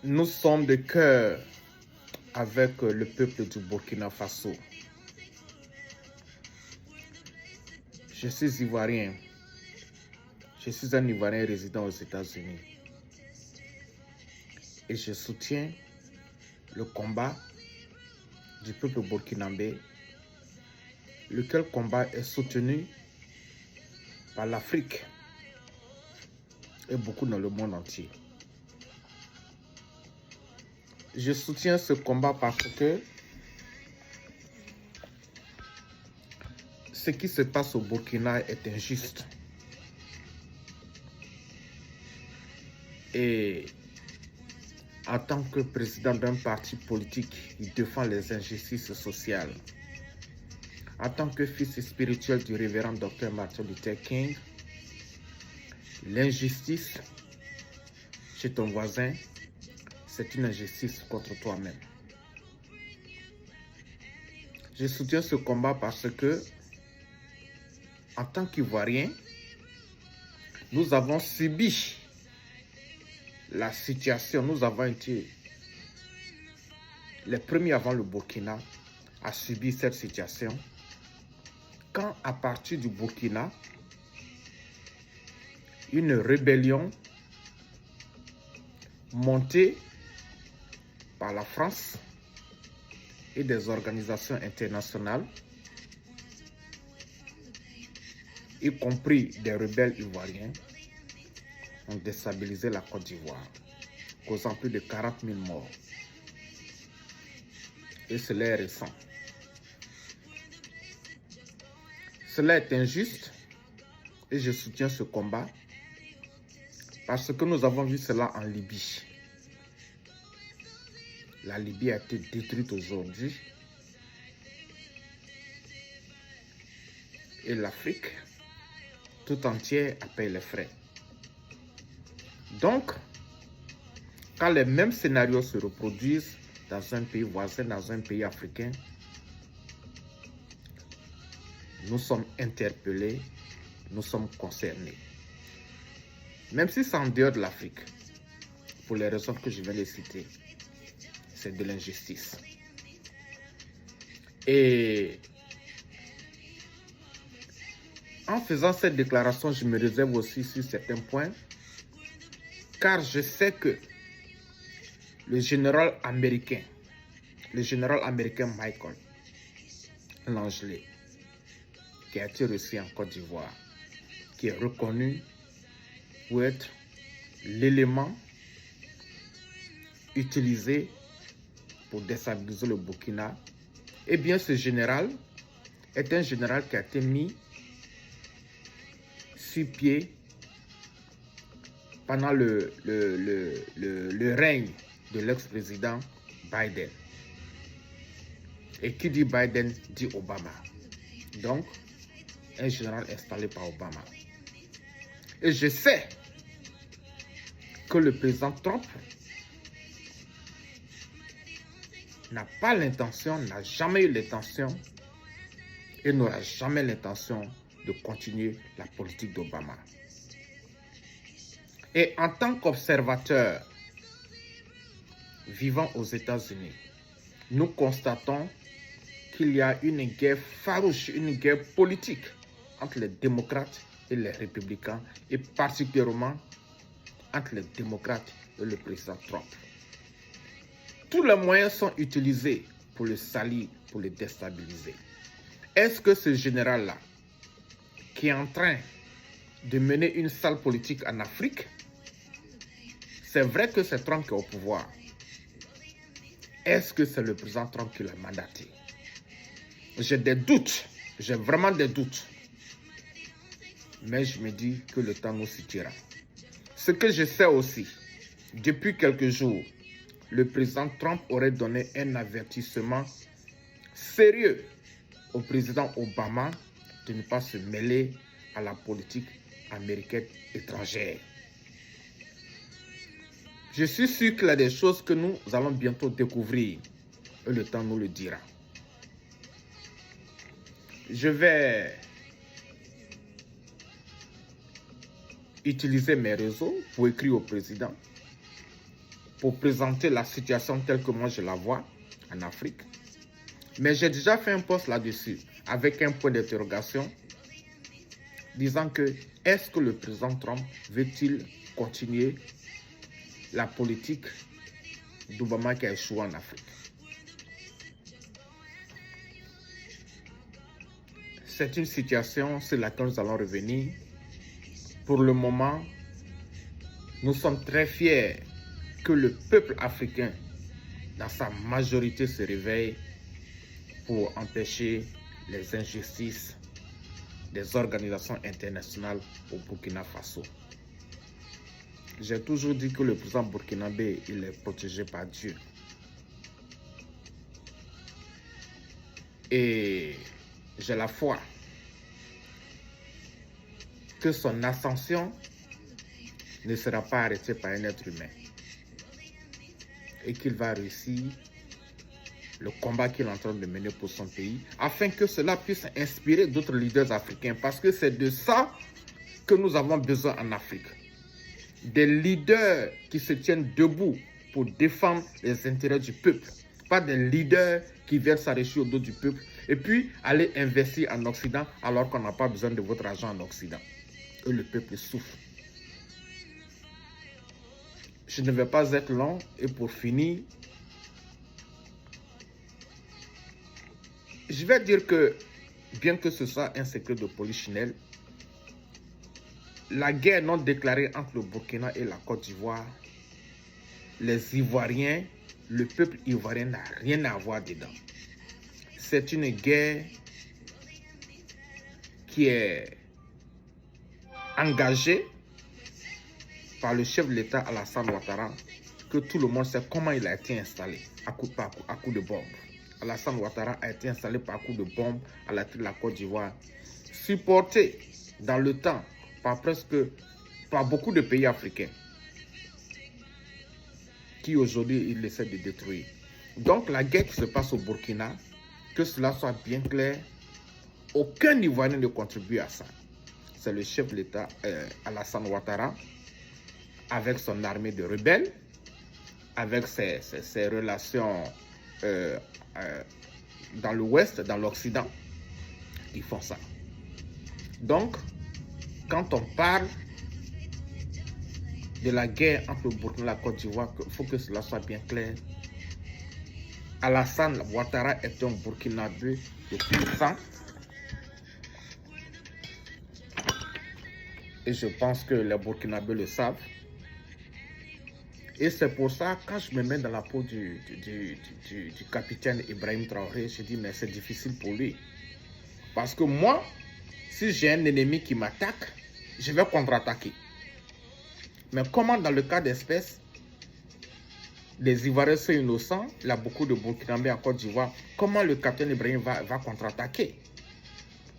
Nous sommes de cœur avec le peuple du Burkina Faso. Je suis ivoirien. Je suis un Ivoirien résident aux États-Unis. Et je soutiens le combat du peuple burkinabé, lequel combat est soutenu par l'Afrique et beaucoup dans le monde entier. Je soutiens ce combat parce que ce qui se passe au Burkina est injuste. Et en tant que président d'un parti politique, il défend les injustices sociales. En tant que fils spirituel du révérend Dr Martin Luther King, l'injustice chez ton voisin, c'est une injustice contre toi-même. Je soutiens ce combat parce que, en tant qu'Ivoiriens, nous avons subi la situation, nous avons été les premiers avant le Burkina à subir cette situation. Quand à partir du Burkina, une rébellion montée par la France et des organisations internationales, y compris des rebelles ivoiriens, ont déstabilisé la Côte d'Ivoire, causant plus de 40 000 morts. Et cela est récent. Cela est injuste et je soutiens ce combat parce que nous avons vu cela en Libye. La Libye a été détruite aujourd'hui et l'Afrique tout entière a payé les frais. Donc, quand les mêmes scénarios se reproduisent dans un pays voisin, dans un pays africain, nous sommes interpellés, nous sommes concernés. Même si c'est en dehors de l'Afrique, pour les raisons que je viens de citer, c'est de l'injustice. Et en faisant cette déclaration, je me réserve aussi sur certains points, car je sais que le général américain Michael Langley, qui a été reçu en Côte d'Ivoire, qui est reconnu pour être l'élément utilisé pour déstabiliser le Burkina, eh bien ce général est un général qui a été mis sur pied pendant le règne de l'ex-président Biden. Et qui dit Biden dit Obama. Donc, un général installé par Obama. Et je sais que le président Trump n'a pas l'intention, n'a jamais eu l'intention et n'aura jamais l'intention de continuer la politique d'Obama. Et en tant qu'observateur vivant aux États-Unis, nous constatons qu'il y a une guerre farouche, une guerre politique entre les démocrates et les républicains, et particulièrement entre les démocrates et le président Trump. Tous les moyens sont utilisés pour le salir, pour le déstabiliser. Est-ce que ce général-là, qui est en train de mener une sale politique en Afrique, c'est vrai que c'est Trump qui est au pouvoir. Est-ce que c'est le président Trump qui l'a mandaté? J'ai des doutes, j'ai vraiment des doutes. Mais je me dis que le temps nous suffira. Ce que je sais aussi, depuis quelques jours, le président Trump aurait donné un avertissement sérieux au président Obama de ne pas se mêler à la politique américaine étrangère. Je suis sûr qu'il y a des choses que nous allons bientôt découvrir et le temps nous le dira. Je vais utiliser mes réseaux pour écrire au président pour présenter la situation telle que moi je la vois en Afrique. Mais j'ai déjà fait un post là-dessus avec un point d'interrogation disant que est-ce que le président Trump veut-il continuer la politique d'Obama qui a échoué en Afrique? C'est une situation sur laquelle nous allons revenir. Pour le moment, nous sommes très fiers que le peuple africain, dans sa majorité, se réveille pour empêcher les injustices des organisations internationales au Burkina Faso. J'ai toujours dit que le président burkinabé, il est protégé par Dieu. Et j'ai la foi que son ascension ne sera pas arrêtée par un être humain et qu'il va réussir le combat qu'il est en train de mener pour son pays, afin que cela puisse inspirer d'autres leaders africains, parce que c'est de ça que nous avons besoin en Afrique. Des leaders qui se tiennent debout pour défendre les intérêts du peuple, pas des leaders qui viennent s'arracher au dos du peuple et puis aller investir en Occident alors qu'on n'a pas besoin de votre argent en Occident. Et le peuple souffre. Je ne vais pas être long et pour finir, je vais dire que, bien que ce soit un secret de polichinelle, la guerre non déclarée entre le Burkina et la Côte d'Ivoire, les Ivoiriens, le peuple ivoirien n'a rien à voir dedans. C'est une guerre qui est engagée par le chef de l'État Alassane Ouattara, que tout le monde sait comment il a été installé à coup de bombe. Alassane Ouattara a été installé par coup de bombe à la tête de la Côte d'Ivoire, supporté dans le temps par beaucoup de pays africains qui aujourd'hui il essaie de détruire. Donc la guerre qui se passe au Burkina, que cela soit bien clair, aucun Ivoirien ne contribue à ça. C'est le chef de l'État Alassane Ouattara, avec son armée de rebelles, avec ses relations dans l'Ouest, dans l'Occident, ils font ça. Donc, quand on parle de la guerre entre le Burkina et la Côte d'Ivoire, il faut que cela soit bien clair. Alassane Ouattara est un Burkinabé de puissant. Et je pense que les Burkinabés le savent. Et c'est pour ça, quand je me mets dans la peau du capitaine Ibrahim Traoré, je dis, mais c'est difficile pour lui. Parce que moi, si j'ai un ennemi qui m'attaque, je vais contre-attaquer. Mais comment dans le cas d'espèce, les Ivoiriens sont innocents, il y a beaucoup de Burkinabés en Côte d'Ivoire, comment le capitaine Ibrahim va contre-attaquer?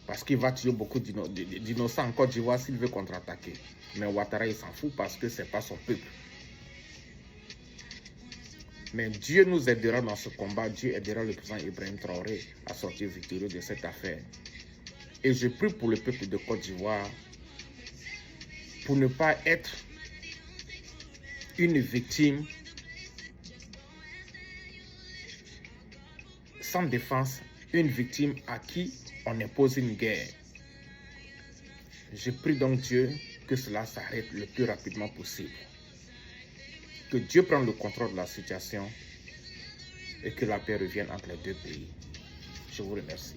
Parce qu'il va tuer beaucoup d'innocents en Côte d'Ivoire s'il veut contre-attaquer. Mais Ouattara, il s'en fout parce que ce n'est pas son peuple. Mais Dieu nous aidera dans ce combat. Dieu aidera le président Ibrahim Traoré à sortir victorieux de cette affaire. Et je prie pour le peuple de Côte d'Ivoire pour ne pas être une victime sans défense, une victime à qui on impose une guerre. Je prie donc Dieu que cela s'arrête le plus rapidement possible. Que Dieu prenne le contrôle de la situation et que la paix revienne entre les deux pays. Je vous remercie.